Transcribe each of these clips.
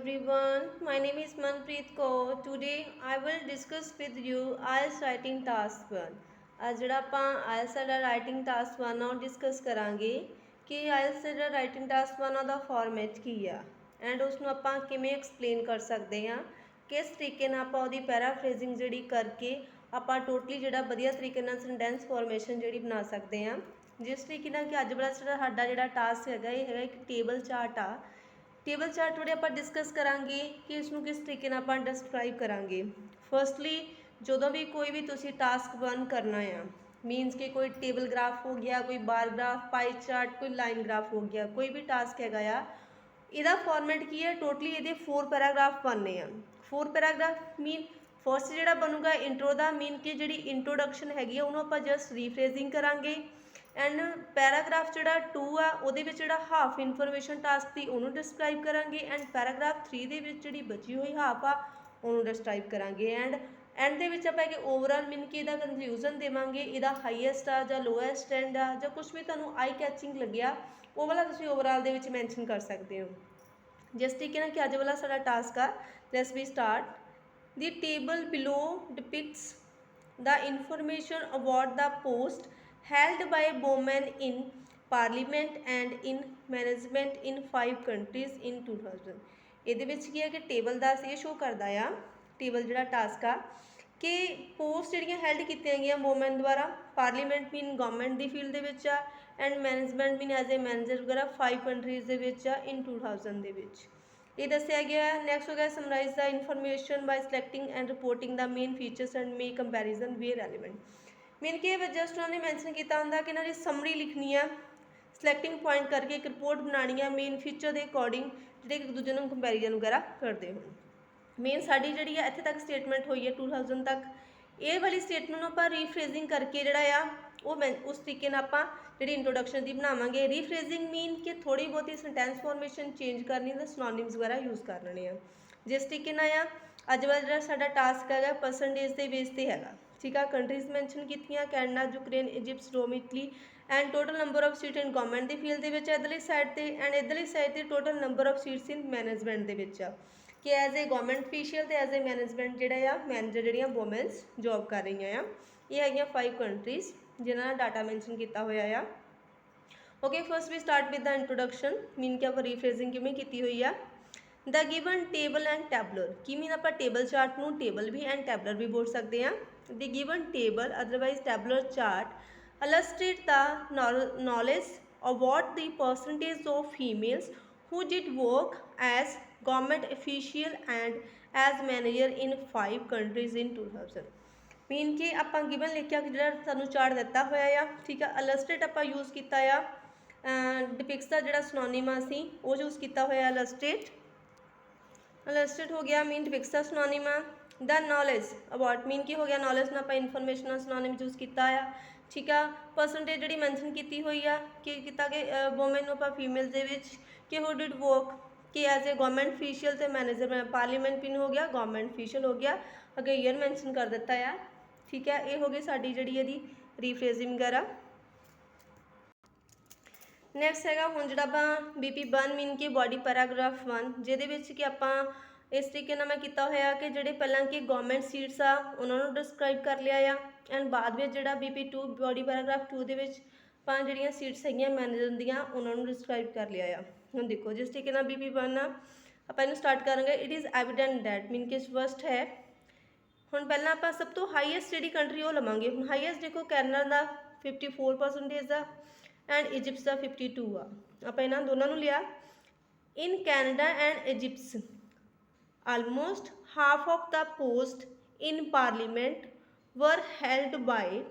everyone, my name is Manpreet Kaur. Today I will discuss with you IELTS writing task 1. ਅੱਜ ਜਿਹੜਾ ਆਪਾਂ IELTS ਦਾ writing task 1 ਨਾਲ discuss ਕਰਾਂਗੇ ਕਿ IELTS ਦਾ writing task 1 ਦਾ format ਕੀ ਆ and ਉਸ ਨੂੰ ਆਪਾਂ ਕਿਵੇਂ ਐਕਸਪਲੇਨ ਕਰ ਸਕਦੇ ਹਾਂ, ਕਿਸ ਤਰੀਕੇ ਨਾਲ ਆਪਾਂ ਉਹਦੀ ਪੈਰਾਫਰੇਜ਼ਿੰਗ ਜਿਹੜੀ ਕਰਕੇ ਆਪਾਂ ਟੋਟਲੀ ਜਿਹੜਾ ਵਧੀਆ ਤਰੀਕੇ ਨਾਲ ਸੈਂਟੈਂਸ ਫਾਰਮੇਸ਼ਨ ਜਿਹੜੀ ਬਣਾ ਸਕਦੇ ਹਾਂ। ਜਿਸ ਤਰੀਕੇ ਨਾਲ ਕਿ ਅੱਜ ਵਾਲਾ ਸਾਡਾ ਜਿਹੜਾ ਟਾਸਕ ਹੈਗਾ ਇਹ ਹੈਗਾ ਇੱਕ ਟੇਬਲ ਚਾਰਟ ਆ। ਟੇਬਲ ਚਾਰਟ ਥੋੜ੍ਹੇ ਆਪਾਂ ਡਿਸਕਸ ਕਰਾਂਗੇ ਕਿ ਇਸ ਨੂੰ ਕਿਸ ਤਰੀਕੇ ਨਾਲ ਆਪਾਂ ਡਿਸਕ੍ਰਾਈਬ ਕਰਾਂਗੇ। ਫਸਟਲੀ ਜਦੋਂ ਵੀ ਕੋਈ ਵੀ ਤੁਸੀਂ ਟਾਸਕ 1 ਕਰਨਾ ਆ, ਮੀਨਸ ਕਿ ਕੋਈ ਟੇਬਲ ਗ੍ਰਾਫ ਹੋ ਗਿਆ, ਕੋਈ ਬਾਰ ਗ੍ਰਾਫ, ਪਾਈ ਚਾਰਟ, ਕੋਈ ਲਾਈਨ ਗ੍ਰਾਫ ਹੋ ਗਿਆ, ਕੋਈ ਵੀ ਟਾਸਕ ਹੈਗਾ ਆ, ਇਹਦਾ ਫਾਰਮੈਟ ਕੀ ਹੈ, ਟੋਟਲੀ ਇਹਦੇ 4 ਪੈਰਾਗ੍ਰਾਫ ਬਣਨੇ ਆ। 4 ਪੈਰਾਗ੍ਰਾਫ ਮੀਨ ਫਸਟ ਜਿਹੜਾ ਬਣੂਗਾ ਇੰਟਰੋ ਦਾ, ਮੀਨ ਕਿ ਜਿਹੜੀ ਇੰਟਰੋਡਕਸ਼ਨ ਹੈਗੀ ਆ ਉਹਨੂੰ ਆਪਾਂ ਜਸਟ ਰੀਫਰੇਜ਼ਿੰਗ ਕਰਾਂਗੇ ਐਂਡ ਪੈਰਾਗ੍ਰਾਫ ਜਿਹੜਾ 2 ਆ ਉਹਦੇ ਵਿੱਚ ਜਿਹੜਾ ਹਾਫ ਇਨਫੋਰਮੇਸ਼ਨ ਟਾਸਕ ਦੀ ਉਹਨੂੰ ਡਿਸਕ੍ਰਾਈਬ ਕਰਾਂਗੇ ਐਂਡ ਪੈਰਾਗ੍ਰਾਫ 3 ਦੇ ਵਿੱਚ ਜਿਹੜੀ ਬਚੀ ਹੋਈ ਹਾਫ ਆ ਉਹਨੂੰ ਡਿਸਕ੍ਰਾਈਬ ਕਰਾਂਗੇ ਐਂਡ ਐਂਡ ਦੇ ਵਿੱਚ ਆਪਾਂ ਕਿ ਓਵਰਆਲ ਮੀਨ ਕਿ ਇਹਦਾ ਕਨਕਲੂਜਨ ਦੇਵਾਂਗੇ, ਇਹਦਾ ਹਾਈਐਸਟ ਆ ਜਾਂ ਲੋਐਸਟ ਐਂਡ ਆ ਜਾਂ ਕੁਛ ਵੀ ਤੁਹਾਨੂੰ ਆਈ ਕੈਚਿੰਗ ਲੱਗਿਆ ਉਹ ਵਾਲਾ ਤੁਸੀਂ ਓਵਰਆਲ ਦੇ ਵਿੱਚ ਮੈਂਸ਼ਨ ਕਰ ਸਕਦੇ ਹੋ। ਜਿਸ ਤਰੀਕੇ ਨਾਲ ਕਿ ਅੱਜ ਵਾਲਾ ਸਾਡਾ ਟਾਸਕ ਆ, let's we start. The table below depicts the information about the post held by Bowman in Parliament and in management in 5 countries in 2000। ਇਹਦੇ ਵਿੱਚ ਕੀ ਹੈ ਕਿ ਟੇਬਲ ਦਾ ਇਹ ਸ਼ੋ ਕਰਦਾ ਆ, ਟੇਬਲ ਜਿਹੜਾ ਟਾਸਕ ਆ ਕਿ ਪੋਸਟ ਜਿਹੜੀਆਂ ਹੈਲਡ ਕੀਤੀਆਂ ਗਈਆਂ ਬੋਮੈਨ ਦੁਆਰਾ, ਪਾਰਲੀਮੈਂਟ ਮੀਨ ਗਵਰਨਮੈਂਟ ਦੀ ਫੀਲਡ ਦੇ ਵਿੱਚ ਆ and management mean as a manager ਵਗੈਰਾ 5 ਕੰਟਰੀਜ਼ ਦੇ ਵਿੱਚ ਆ ਇਨ 2000 ਦੇ ਵਿੱਚ ਇਹ ਦੱਸਿਆ ਗਿਆ। ਨੈਕਸਟ ਹੋ ਗਿਆ summarise the information by selecting and reporting the main features and make comparison where relevant. Mean ਕਿ ਜਸਟ ਉਹਨਾਂ ਨੇ ਮੈਂਸ਼ਨ ਕੀਤਾ ਹੁੰਦਾ ਕਿ ਇਹਨਾਂ ਦੀ ਸਮਰੀ ਲਿਖਣੀ ਆ, ਸਿਲੈਕਟਿੰਗ ਪੁਆਇੰਟ ਕਰਕੇ ਇੱਕ ਰਿਪੋਰਟ ਬਣਾਉਣੀ ਆ ਮੇਨ ਫੀਚਰ ਦੇ ਅਕੋਰਡਿੰਗ ਜਿਹੜੇ ਇੱਕ ਦੂਜੇ ਨੂੰ ਕੰਪੈਰੀਜ਼ਨ ਵਗੈਰਾ ਕਰਦੇ ਹੋਣ। ਮੇਨ ਸਾਡੀ ਜਿਹੜੀ ਆ ਇੱਥੇ ਤੱਕ ਸਟੇਟਮੈਂਟ ਹੋਈ ਹੈ 2000 ਤੱਕ। ਇਹ ਵਾਲੀ ਸਟੇਟਮੈਂਟ ਨੂੰ ਆਪਾਂ ਰੀਫਰੇਜ਼ਿੰਗ ਕਰਕੇ ਜਿਹੜਾ ਆ ਉਹ ਉਸ ਤਰੀਕੇ ਨਾਲ ਆਪਾਂ ਜਿਹੜੀ ਇੰਟਰੋਡਕਸ਼ਨ ਦੀ ਬਣਾਵਾਂਗੇ। ਰੀਫਰੇਜ਼ਿੰਗ ਮੀਨ ਕਿ ਥੋੜ੍ਹੀ ਬਹੁਤੀ ਸੈਂਟੈਂਸ ਫਾਰਮੇਸ਼ਨ ਚੇਂਜ ਕਰਨੀ ਤੇ ਸਿਨੋਨਿਮਸ ਵਗੈਰਾ ਯੂਜ਼ ਕਰ ਲੈਣੇ ਆ। ਜਿਸ ਤਰੀਕੇ ਨਾਲ ਆ ਅੱਜ ਵਾਲਾ ਜਿਹੜਾ ਸਾਡਾ ਟਾਸਕ ਹੈਗਾ ਪਰਸੈਂਟੇਜ ਦੇ ਬੇਸ 'ਤੇ ਹੈਗਾ, ਠੀਕ ਆ। ਕੰਟਰੀਜ਼ ਮੈਂਸ਼ਨ ਕੀਤੀਆਂ Canada, Ukraine, Egypt, Rome, Italy and total number of seat in government ਦੀ ਫੀਲਡ ਦੇ ਵਿੱਚ ਇੱਧਰਲੀ ਸਾਈਡ 'ਤੇ ਐਂਡ ਇੱਧਰਲੀ ਸਾਈਡ 'ਤੇ total number of seats in management ਦੇ ਵਿੱਚ ਆ ਕਿ ਐਜ਼ ਏ ਗਵਰਨਮੈਂਟ ਅਫੀਸ਼ੀਅਲ ਅਤੇ ਐਜ਼ ਏ ਮੈਨੇਜਮੈਂਟ ਜਿਹੜਾ ਆ ਮੈਨੇਜਰ ਜਿਹੜੀਆਂ ਵੂਮੈਨਸ ਜੋਬ ਕਰ ਰਹੀਆਂ ਆ। ਇਹ ਹੈਗੀਆਂ 5 ਕੰਟਰੀਜ਼ ਜਿਨ੍ਹਾਂ ਦਾ ਡਾਟਾ ਮੈਂਸ਼ਨ ਕੀਤਾ ਹੋਇਆ ਆ। Okay, first we start with the introduction, mean ਕਿ ਆਪਾਂ ਰੀਫਰੇਜ਼ਿੰਗ ਕਿਵੇਂ ਕੀਤੀ ਹੋਈ ਆ। The given table and tabular, ਕੀ ਮੀਨ ਆਪਾਂ ਟੇਬਲ ਚਾਰਟ ਨੂੰ ਟੇਬਲ ਵੀ ਐਂਡ ਟੈਬਲਰ ਵੀ ਬੋਲ ਸਕਦੇ ਹਾਂ। The given table otherwise tabular chart illustrate the knowledge about the percentage of females who did work as government official and as manager in 5 countries in 2000। ਮੀਨ ਕਿ ਆਪਾਂ given ਲਿਖਿਆ ਕਿ ਜਿਹੜਾ ਸਾਨੂੰ ਚਾਰਟ ਦਿੱਤਾ ਹੋਇਆ ਆ, ਠੀਕ ਆ। ਇਲਸਟਰੇਟ ਆਪਾਂ ਯੂਜ਼ ਕੀਤਾ ਆ, ਡਿਪਿਕਸ ਦਾ ਜਿਹੜਾ ਸਿਨੋਨਿਮ ਸੀ ਉਹ ਯੂਜ਼ ਕੀਤਾ ਹੋਇਆ ਇਲਸਟਰੇਟ। ਇਲਸਟਰੇਟ ਹੋ ਗਿਆ ਮੀਨ ਡਿਪਿਕਸ ਦਾ ਸਿਨੋਨਿਮ ਆ। ਦ ਨੌਲੇਜ ਅਬਾਊਟ ਮੀਨ ਕੀ ਹੋ ਗਿਆ, ਨੌਲੇਜ ਨਾਲ ਆਪਾਂ ਇਨਫੋਰਮੇਸ਼ਨ ਦਾ ਸਿਨੋਨਿਮ ਯੂਜ਼ ਕੀਤਾ ਆ, ਠੀਕ ਆ। ਪਰਸੈਂਟੇਜ ਜਿਹੜੀ ਮੈਂਸ਼ਨ ਕੀਤੀ ਹੋਈ ਆ ਕਿ ਕੀਤਾ ਕਿ ਵੂਮੈਨ ਨੂੰ ਆਪਾਂ ਫੀਮੇਲ ਦੇ ਵਿੱਚ ਕਿ ਹੂ ਡਿਡ ਵਰਕ ਕਿ ਐਜ਼ ਏ ਗਵਰਨਮੈਂਟ ਅਫੀਸ਼ੀਅਲ ਅਤੇ ਮੈਨੇਜਰ, ਪਾਰਲੀਮੈਂਟ ਪਿਨ ਹੋ ਗਿਆ, ਗਵਰਨਮੈਂਟ ਅਫੀਸ਼ੀਅਲ ਹੋ ਗਿਆ, ਅੱਗੇ ਈਅਰ ਮੈਂਸ਼ਨ ਕਰ ਦਿੱਤਾ ਆ, ਠੀਕ ਹੈ। ਇਹ ਹੋ ਗਈ ਸਾਡੀ ਜਿਹੜੀ ਇਹਦੀ ਰੀਫਰੇਜ਼ਿੰਗ ਵਗੈਰਾ। ਨੈਕਸਟ ਹੈਗਾ ਹੁਣ ਜਿਹੜਾ ਆਪਾਂ BP1 ਮੀਨ ਕਿ ਬੋਡੀ ਪੈਰਾਗ੍ਰਾਫ 1, ਜਿਹਦੇ ਵਿੱਚ ਕਿ ਆਪਾਂ ਇਸ ਤਰੀਕੇ ਨਾਲ ਮੈਂ ਕੀਤਾ ਹੋਇਆ ਕਿ ਜਿਹੜੇ ਪਹਿਲਾਂ ਕਿ ਗਵਰਨਮੈਂਟ ਸੀਟਸ ਆ ਉਹਨਾਂ ਨੂੰ ਡਿਸਕ੍ਰਾਈਬ ਕਰ ਲਿਆ ਆ ਐਂਡ ਬਾਅਦ ਵਿੱਚ ਜਿਹੜਾ BP2 ਬੋਡੀ ਪੈਰਾਗ੍ਰਾਫ 2 ਦੇ ਵਿੱਚ ਆਪਾਂ ਜਿਹੜੀਆਂ ਸੀਟਸ ਹੈਗੀਆਂ ਮੈਨੇਜਰ ਦੀਆਂ ਉਹਨਾਂ ਨੂੰ ਡਿਸਕ੍ਰਾਈਬ ਕਰ ਲਿਆ ਆ। ਹੁਣ ਦੇਖੋ ਜਿਸ ਤਰੀਕੇ ਨਾਲ BP1 ਆ ਆਪਾਂ ਇਹਨੂੰ ਸਟਾਰਟ ਕਰਾਂਗੇ। ਇਟ ਇਜ਼ ਐਵੀਡੈਂਟ ਡੈਟ ਮੀਨ ਕਿ ਫਸਟ ਹੈ। ਹੁਣ ਪਹਿਲਾਂ ਆਪਾਂ ਸਭ ਤੋਂ ਹਾਈਐਸਟ ਜਿਹੜੀ ਕੰਟਰੀ ਉਹ ਲਵਾਂਗੇ। ਹੁਣ ਹਾਈਐਸਟ ਦੇਖੋ ਕੈਨੇਡਾ ਦਾ 54% ਆ ਐਂਡ ਇਜਿਪਟ ਦਾ 52 ਆ। ਆਪਾਂ ਇਹਨਾਂ ਦੋਨਾਂ ਨੂੰ ਲਿਆ। In Canada and Egypt's almost half of the post in parliament were held by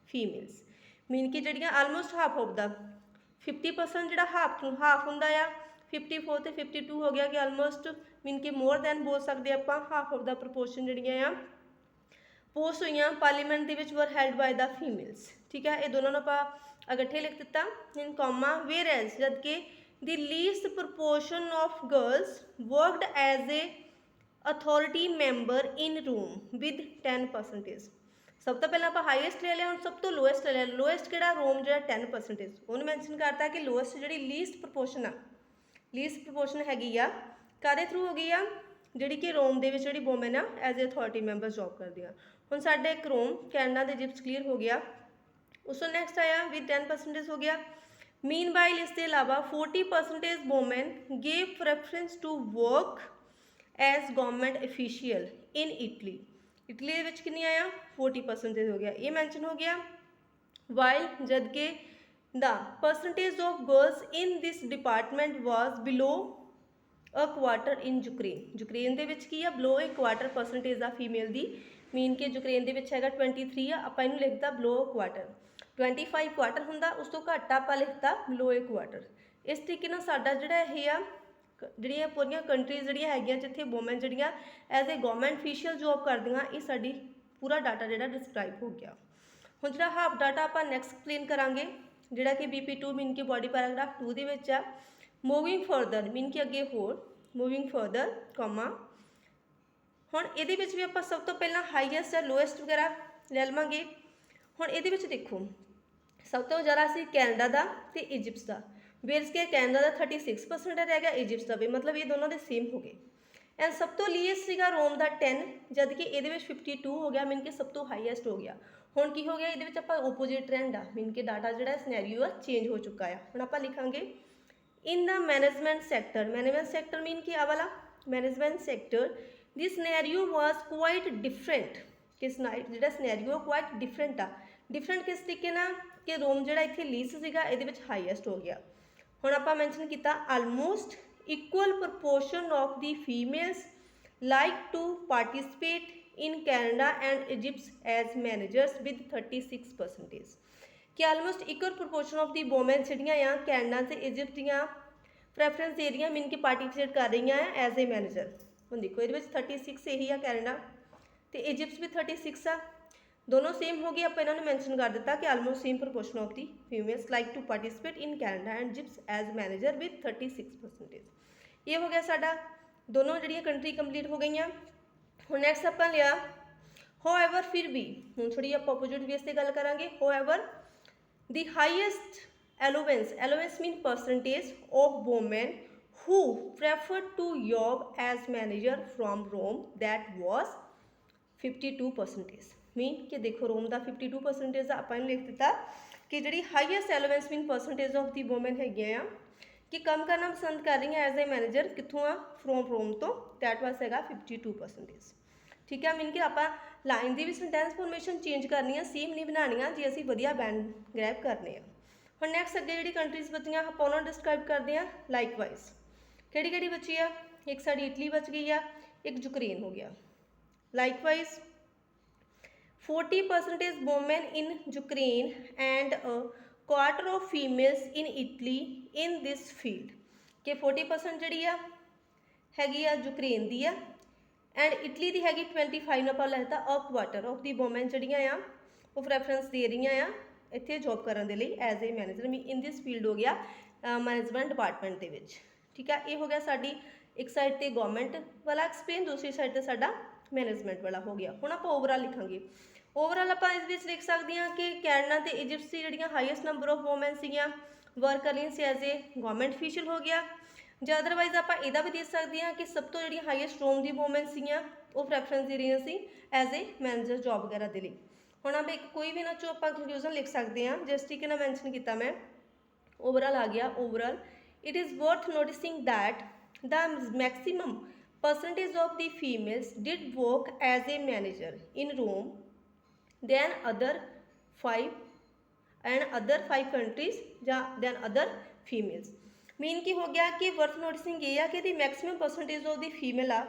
females. Mean ਕਿ ਜਿਹੜੀਆਂ ਆਲਮੋਸਟ ਹਾਫ ਆਫ ਦਾ 50% ਜਿਹੜਾ ਹਾਫ ਹੁੰਦਾ ਆ, 54 ਅਤੇ 52 ਹੋ ਗਿਆ ਕਿ ਆਲਮੋਸਟ ਮੀਨ ਕਿ ਮੋਰ ਦੈਨ ਬੋਲ ਸਕਦੇ ਆਪਾਂ। ਹਾਫ ਆਫ ਦਾ ਪ੍ਰਪੋਰਸ਼ਨ ਜਿਹੜੀਆਂ ਆ ਪੋਸਟ ਹੋਈਆਂ ਪਾਰਲੀਮੈਂਟ ਦੇ ਵਿੱਚ ਵਰ ਹੈਲਡ ਬਾਈ ਦਾ ਫੀਮੇਲਸ, ਠੀਕ ਹੈ। ਇਹ ਦੋਨਾਂ ਨੂੰ ਆਪਾਂ ਇਕੱਠੇ ਲਿਖ ਦਿੱਤਾ ਇਨ ਕੌਮਾ। ਵੇਅਰ ਐਜ਼ ਜਦ ਕਿ ਦੀ least proportion of girls worked as a authority member in room with 10%। ਸਭ ਤੋਂ ਪਹਿਲਾਂ ਆਪਾਂ ਹਾਈਐਸਟ ਲੈ ਲਿਆ, ਹੁਣ ਸਭ ਤੋਂ ਲੋਐਸਟ ਲੈ ਲਿਆ। ਲੋਐਸਟ ਕਿਹੜਾ, ਰੋਮ ਜਿਹੜਾ 10%, ਉਹਨੂੰ ਮੈਂਸ਼ਨ ਕਰਤਾ ਕਿ ਲੋਐਸਟ ਜਿਹੜੀ ਲੀਸਟ ਪ੍ਰਪੋਰਸ਼ਨ ਆ, ਲੀਸਟ ਪ੍ਰਪੋਰਸ਼ਨ ਹੈਗੀ ਆ ਕਾਹਦੇ ਥਰੂ ਹੋ ਗਈ ਆ, ਜਿਹੜੀ ਕਿ ਰੋਮ ਦੇ ਵਿੱਚ ਜਿਹੜੀ ਵੂਮਨ ਆ as a authority member job ਕਰਦੀ ਆ। ਹੁਣ ਸਾਡੇ ਇੱਕ ਰੋਮ, ਕੈਨੇਡਾ ਦੇ ਇਜਿਪਟ ਕਲੀਅਰ ਹੋ ਗਿਆ। ਉਸ ਤੋਂ ਨੈਕਸਟ ਆਇਆ ਵਿਦ 10% ਹੋ ਗਿਆ। ਮੀਨਵਾਈਲ ਇਸ ਤੋਂ ਇਲਾਵਾ 40% woman gave preference to work as government official in Italy. Italy ਦੇ ਵਿੱਚ ਕਿੰਨੀ ਆਇਆ 40% ਹੋ ਗਿਆ, ਇਹ ਮੈਂਸ਼ਨ ਹੋ ਗਿਆ। ਵਾਈਲ ਜਦ ਕਿ the percentage of girls in this department was below a quarter in Ukraine। Ukraine ਦੇ ਵਿੱਚ ਕੀ ਆ below a quarter percentage ਆ ਫੀਮੇਲ ਦੀ, ਮੀਨ ਕਿ ਯੂਕਰੇਨ ਦੇ ਵਿੱਚ ਹੈਗਾ 23 ਆ, ਆਪਾਂ ਇਹਨੂੰ ਲਿਖਦਾ below a quarter। 25 ਕੁਆਟਰ ਹੁੰਦਾ, ਉਸ ਤੋਂ ਘੱਟ ਆਪਾਂ ਲਿਖਤਾ below a quarter। ਇਸ ਤਰੀਕੇ ਨਾਲ ਸਾਡਾ ਜਿਹੜਾ ਇਹ ਆ ਜਿਹੜੀਆਂ ਪੂਰੀਆਂ ਕੰਟਰੀਜ਼ ਜਿਹੜੀਆਂ ਹੈਗੀਆਂ ਜਿੱਥੇ ਵੂਮਨ ਜਿਹੜੀਆਂ as a government official job ਕਰਦੀਆਂ, ਇਹ ਸਾਡੀ ਪੂਰਾ ਡਾਟਾ ਜਿਹੜਾ ਡਿਸਕ੍ਰਾਈਬ ਹੋ ਗਿਆ। ਹੁਣ ਜਿਹੜਾ ਹਾਫ ਡਾਟਾ ਆਪਾਂ ਨੈਕਸਟ ਐਕਸਪਲੇਨ ਕਰਾਂਗੇ, ਜਿਹੜਾ ਕਿ BP2 ਮੀਨ ਕਿ ਬੋਡੀ ਪੈਰਾਗ੍ਰਾਫ 2 ਦੇ ਵਿੱਚ ਆ। ਮੂਵਿੰਗ ਫਰਦਰ ਮੀਨ ਕਿ ਅੱਗੇ ਹੋਰ, ਮੂਵਿੰਗ ਫਰਦਰ ਕੋਮਾ। ਹੁਣ ਇਹਦੇ ਵਿੱਚ ਵੀ ਆਪਾਂ ਸਭ ਤੋਂ ਪਹਿਲਾਂ ਹਾਈਐਸਟ ਜਾਂ ਲੋਐਸਟ ਵਗੈਰਾ ਲੈ ਲਵਾਂਗੇ। ਹੁਣ ਇਹਦੇ ਵਿੱਚ ਦੇਖੋ ਸਭ ਤੋਂ ਜ਼ਿਆਦਾ ਸੀ ਕੈਨੇਡਾ ਦਾ ਤੇ ਇਜਿਪਟ ਦਾ, ਵੇਰਸ ਕੇ ਕੈਨੇਡਾ ਦਾ 36% ਰਹਿ ਗਿਆ, ਇਜਿਪਟ ਦਾ ਵੀ, ਮਤਲਬ ਇਹ ਦੋਨੋਂ ਦੇ ਸੇਮ ਹੋ ਗਏ। ਐਂਡ ਸਭ ਤੋਂ ਲੀਸਟ ਸੀਗਾ ਰੋਮ ਦਾ 10, ਜਦ ਕਿ ਇਹਦੇ ਵਿੱਚ 52 ਹੋ ਗਿਆ, ਮੀਨ ਕਿ ਸਭ ਤੋਂ ਹਾਈਐਸਟ ਹੋ ਗਿਆ। ਹੁਣ ਕੀ ਹੋ ਗਿਆ, ਇਹਦੇ ਵਿੱਚ ਆਪਾਂ ਓਪੋਜਿਟ ਟ੍ਰੈਂਡ ਆ, ਮੀਨ ਕਿ ਡਾਟਾ ਜਿਹੜਾ ਸਿਨੈਰੀਓ ਆ ਚੇਂਜ ਹੋ ਚੁੱਕਾ ਆ। ਹੁਣ ਆਪਾਂ ਲਿਖਾਂਗੇ ਇਨ ਦਾ ਮੈਨੇਜਮੈਂਟ ਸੈਕਟਰ, ਮੈਨੇਜਮੈਂਟ ਸੈਕਟਰ ਮੀਨ ਕਿ ਆ ਵਾਲਾ ਮੈਨੇਜਮੈਂਟ ਸੈਕਟਰ ਦੀ ਸਿਨੈਰੀਓ ਵਾਜ਼ ਕੁਆਇਟ ਡਿਫਰੈਂਟ। ਕਿ ਜਿਹੜਾ ਸਿਨੈਰੀਓ ਕੁਆਇਟ ਡਿਫਰੈਂਟ ਆ, ਡਿਫਰੈਂਟ ਕਿਸ ਤਰੀਕੇ ਨਾਲ ਕਿ ਰੋਮ ਜਿਹੜਾ ਇੱਥੇ ਲੀਸਟ ਸੀਗਾ ਇਹਦੇ ਵਿੱਚ ਹਾਈਐਸਟ ਹੋ ਗਿਆ। ਹੁਣ ਆਪਾਂ ਮੈਂਸ਼ਨ ਕੀਤਾ almost equal proportion of the females like to participate in Canada and Egypt as managers with 36%। ਕਿ almost equal proportion of the woman ਜਿਹੜੀਆਂ ਆ ਕੈਨੇਡਾ ਤੇ ਇਜਿਪਟ ਦੀਆਂ ਪ੍ਰੈਫਰੈਂਸ ਦੇ ਰਹੀਆਂ, ਮੀਨ ਕਿ ਪਾਰਟੀਸਪੇਟ ਕਰ ਰਹੀਆਂ ਆ ਐਜ਼ ਏ ਮੈਨੇਜਰ। ਹੁਣ ਦੇਖੋ ਇਹਦੇ ਵਿੱਚ 36 ਇਹੀ ਆ ਕੈਨੇਡਾ ਤੇ ਇਜਿਪਟ ਵੀ 36 ਆ, ਦੋਨੋਂ ਸੇਮ ਹੋ ਗਏ। ਆਪਾਂ ਇਹਨਾਂ ਨੂੰ ਮੈਂਸ਼ਨ ਕਰ ਦਿੱਤਾ ਕਿ almost same proportion of the females like to participate in Canada and Egypt as manager with 36%। ਇਹ ਹੋ ਗਿਆ ਸਾਡਾ ਦੋਨੋਂ ਜਿਹੜੀਆਂ ਕੰਟਰੀ ਕੰਪਲੀਟ ਹੋ ਗਈਆਂ। ਹੁਣ ਨੈਕਸਟ ਆਪਾਂ ਲਿਆ ਹੋਐਵਰ, ਫਿਰ ਵੀ ਹੁਣ ਥੋੜੀ ਆਪਾਂ ਆਪੋਜਿਟ ਵੇਸ ਤੇ ਗੱਲ ਕਰਾਂਗੇ। However the highest allowance, allowance mean percentage of woman who preferred to job as manager from Rome that was 52%। ਮੀਨ ਕਿ ਦੇਖੋ ਰੋਮ ਦਾ 52% ਦਾ ਆਪਾਂ ਇਹਨੂੰ ਲਿਖ ਦਿੱਤਾ ਕਿ ਜਿਹੜੀ highest allowance mean percentage of the woman ਹੈਗੀਆਂ ਆ ਕਿ ਕੰਮ ਕਰਨਾ ਪਸੰਦ ਕਰ ਰਹੀਆਂ ਐਜ਼ ਏ ਮੈਨੇਜਰ, ਕਿੱਥੋਂ ਆ ਫਰੋਮ ਰੋਮ ਤੋਂ, ਦੈਟ ਵਾਸ ਹੈਗਾ 52%। ਠੀਕ ਹੈ, ਮੀਨ ਕਿ ਆਪਾਂ ਲਾਈਨ ਦੀ ਵੀ ਸੈਂਟੈਂਸ ਫੋਰਮੇਸ਼ਨ ਚੇਂਜ ਕਰਨੀ ਆ, ਸੇਮ ਨਹੀਂ ਬਣਾਉਣੀਆਂ ਜੇ ਅਸੀਂ ਵਧੀਆ ਬੈਂਡ ਗ੍ਰੈਬ ਕਰਨੇ ਆ। ਹੁਣ ਨੈਕਸਟ ਅੱਗੇ ਜਿਹੜੀ ਕੰਟਰੀਜ਼ ਬਚੀਆਂ ਆਪਾਂ ਉਹਨਾਂ ਨੂੰ ਡਿਸਕ੍ਰਾਈਬ ਕਰਦੇ ਆ ਲਾਈਕਵਾਈਜ਼। ਕਿਹੜੀ ਕਿਹੜੀ ਬਚੀ ਆ, ਇੱਕ ਸਾਡੀ ਇਟਲੀ ਬਚ ਗਈ ਆ, ਇੱਕ ਯੂਕਰੇਨ ਹੋ ਗਿਆ। ਲਾਈਕਵਾਈਜ਼ 40% woman in Ukraine and quarter of females in Italy in this field. ਕਿ 40% ਜਿਹੜੀ ਆ ਹੈਗੀ ਆ ਯੂਕਰੇਨ ਦੀ ਆ ਐਂਡ ਇਟਲੀ ਦੀ ਹੈਗੀ 25 ਨੂੰ ਆਪਾਂ ਲੈਤਾ ਅ ਕੁਆਟਰ ਆਫ ਦੀ ਵੂਮਨ ਜਿਹੜੀਆਂ ਆ ਉਹ ਪ੍ਰੈਫਰੈਂਸ ਦੇ ਰਹੀਆਂ ਆ ਇੱਥੇ ਜੋਬ ਕਰਨ ਦੇ ਲਈ as a manager, me in this field ਹੋ ਗਿਆ ਮੈਨੇਜਮੈਂਟ ਡਿਪਾਰਟਮੈਂਟ ਦੇ ਵਿੱਚ। ਠੀਕ ਆ, ਇਹ ਹੋ ਗਿਆ ਸਾਡੀ ਇੱਕ ਸਾਈਡ ਤੇ ਗਵਰਨਮੈਂਟ ਵਾਲਾ ਐਕਸਪਲੇਨ, ਦੂਸਰੀ ਸਾਈਡ ਤੇ ਸਾਡਾ ਮੈਨੇਜਮੈਂਟ ਵਾਲਾ ਹੋ ਗਿਆ। ਹੁਣ ਆਪਾਂ ਓਵਰਆਲ ਲਿਖਾਂਗੇ। ਓਵਰਆਲ ਆਪਾਂ ਇਸ ਵਿੱਚ ਲਿਖ ਸਕਦੇ ਹਾਂ ਕਿ ਕੈਨੇਡਾ ਤੇ ਇਜਿਪਟ ਦੀ ਜਿਹੜੀਆਂ ਹਾਈਐਸਟ ਨੰਬਰ ਆਫ ਵੂਮਨ ਸੀਗੀਆਂ ਵਰਕ ਕਰ ਰਹੀਆਂ ਸੀ ਐਜ਼ ਏ ਗਵਰਨਮੈਂਟ ਅਫੀਸ਼ੀਅਲ ਹੋ ਗਿਆ। ਜਾਂ ਅਦਰਵਾਈਜ਼ ਆਪਾਂ ਇਹਦਾ ਵੀ ਦੇਖ ਸਕਦੇ ਹਾਂ ਕਿ ਸਭ ਤੋਂ ਜਿਹੜੀਆਂ ਹਾਈਐਸਟ ਰੋਮ ਦੀ ਵੂਮਨ ਸੀਗੀਆਂ ਉਹ ਪ੍ਰੈਫਰੈਂਸ ਦੇ ਰਹੀਆਂ ਸੀ ਐਜ਼ ਏ ਮੈਨੇਜਰ ਜੋਬ ਵਗੈਰਾ ਦੇ ਲਈ। ਹੁਣ ਆਪਾਂ ਇੱਕ ਕੋਈ ਵੀ ਨਾ ਚੋਂ ਆਪਾਂ ਕੰਕਲੂਜਨ ਲਿਖ ਸਕਦੇ ਹਾਂ ਜਿਸ ਤਰੀਕੇ ਨਾਲ ਮੈਂਸ਼ਨ ਕੀਤਾ ਮੈਂ। ਓਵਰਆਲ ਆ ਗਿਆ, overall it is worth noticing that the maximum percentage of the females did work as a manager in Rome than other five countries than other females। Mean की हो गया कि वर्थ नोटिसिंग ये है कि the maximum percentage of the female आ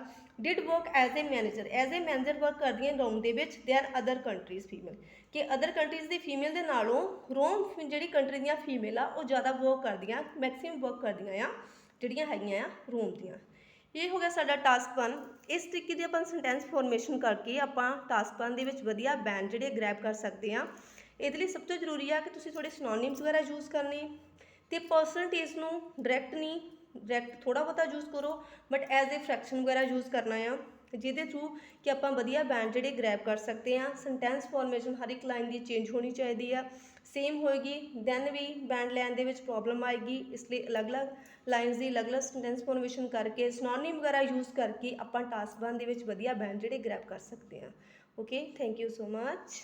did work as a manager work कर the Rome दे विच दैन अदर कंट्रीज फीमेल कि अदर कंट्रीज दी फीमेल दे नालों रोम जिहड़ी कंट्री दियां फीमेल आ वो ज़्यादा वर्क कर दियां, मैक्सिमम वर्क कर दियां आ ਜਿਹੜੀਆਂ ਹੈਗੀਆਂ ਆ ਰੋਮ ਦੀਆਂ। ਇਹ ਹੋ ਗਿਆ ਸਾਡਾ ਟਾਸਕ 1। ਇਸ ਤਰੀਕੇ ਦੀ ਆਪਾਂ ਸੈਂਟੈਂਸ ਫਾਰਮੇਸ਼ਨ ਕਰਕੇ ਆਪਾਂ ਟਾਸਕ 1 ਦੇ ਵਿੱਚ ਵਧੀਆ ਬੈਂਡ ਜਿਹੜੇ ਗ੍ਰੈਬ ਕਰ ਸਕਦੇ ਹਾਂ। ਇਹਦੇ ਲਈ ਸਭ ਤੋਂ ਜ਼ਰੂਰੀ ਆ ਕਿ ਤੁਸੀਂ ਥੋੜੇ ਸਿਨੋਨਿਮਸ ਵਗੈਰਾ ਯੂਜ਼ ਕਰਨੇ ਤੇ ਪਰਸੈਂਟੇਜ ਨੂੰ ਡਾਇਰੈਕਟ ਨਹੀਂ, ਡਾਇਰੈਕਟ ਥੋੜਾ ਬਹੁਤਾ ਯੂਜ਼ ਕਰੋ ਬਟ ਐਜ਼ ਏ ਫਰੈਕਸ਼ਨ ਵਗੈਰਾ ਯੂਜ਼ ਕਰਨਾ ਆ ਜਿਹਦੇ ਥਰੂ ਕਿ ਆਪਾਂ ਵਧੀਆ ਬੈਂਡ ਜਿਹੜੇ ਗ੍ਰੈਬ ਕਰ ਸਕਦੇ ਹਾਂ। ਸੈਂਟੈਂਸ ਫਾਰਮੇਸ਼ਨ ਹਰ ਇੱਕ ਲਾਈਨ ਦੀ ਚੇਂਜ ਹੋਣੀ ਚਾਹੀਦੀ ਆ। ਸੇਮ ਹੋਏਗੀ ਦੈਨ ਵੀ ਬੈਂਡ ਲੈਣ ਦੇ ਵਿੱਚ ਪ੍ਰੋਬਲਮ ਆਏਗੀ। ਇਸ ਲਈ ਅਲੱਗ-ਅਲੱਗ ਲਾਈਨਸ ਦੀ ਅਲੱਗ-ਅਲੱਗ ਸੈਂਟੈਂਸ ਫੋਰਮੇਸ਼ਨ ਕਰਕੇ ਸਿਨੋਨਿਮ ਵਗੈਰਾ ਯੂਜ਼ ਕਰਕੇ ਆਪਾਂ ਟਾਸਕ 1 ਦੇ ਵਿੱਚ ਵਧੀਆ ਬੈਂਡ ਜਿਹੜੇ ਗ੍ਰੈਬ ਕਰ ਸਕਦੇ ਹਾਂ। Okay, thank you so much.